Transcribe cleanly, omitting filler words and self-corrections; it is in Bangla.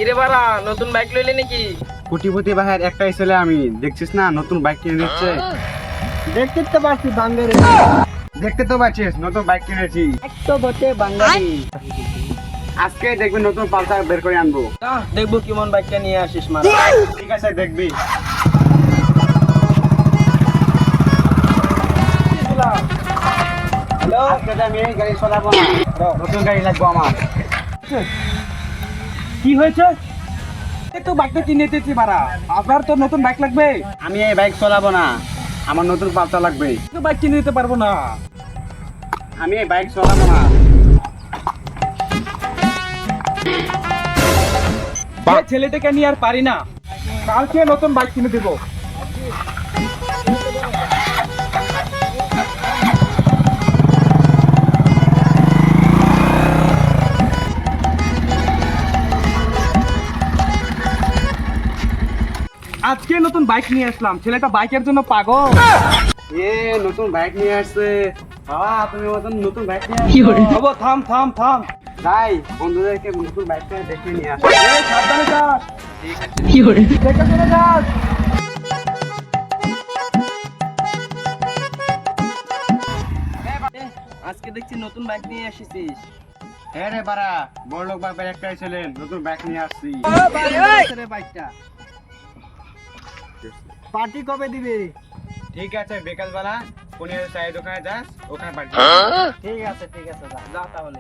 কিরে বাড়া নতুন বাইক লইলি নাকি? কোটিপতি ভাইয়ের একটাই ছেলে আমি, দেখছিস না নতুন বাইক কিনে নিচ্ছে। দেখতে তো পারছি বাঙ্গারে, দেখতে তো পাচ্ছিস নতুন বাইক কিনেছি। তো বটে বাঙ্গারি। আজকে দেখবি নতুন পালসার বের করে আনবো। দেখবো কেমন বাইকটা নিয়ে আসিস মারা। ঠিক আছে দেখবি। হ্যালো, আজকে তো আমি এই গাড়ি চালাবো না, নতুন গাড়ি লাগবে আমার। কি হয়েছে? এই তো বাইকটা কিনে দিয়েছি বাড়া, আপনার তো নতুন বাইক লাগবে। আমি এই বাইক চালাবো না, আমার নতুন পালসার লাগবে। তো বাইক কিনে দিতে পারবো না। আমি এই বাইক চালাবো না। এই ছেলেটাকে নিয়ে আর পারি না, কালকে নতুন বাইক কিনে দেবো। আজকে নতুন বাইক নিয়ে আসলাম, ছেলেটা বাইকের জন্য পাগল। এ নতুন বাইক নিয়ে আসছে বাবা, তুমি নতুন বাইক নিয়ে আসছো। বাবু থাম থাম থাম, যাই বন্ধুদেরকে নতুন বাইকটা দেখে নিয়ে আসো। এই সাবধানে যাস। ঠিক আছে। দেখে শুনে যাস। আজকে দেখছি নতুন বাইক নিয়ে এসেছিস। হ্যাঁ রে বাড়া, বড় লোক বাপের একটাই ছেলে, নতুন বাইক নিয়ে আসছি। বাইকটা পার্টি কবে দিবে? ঠিক আছে, বিকালবেলা 15 চায়ের দোকানে যাস, ওখানে পাঠিয়ে। ঠিক আছে যা। যা তাহলে।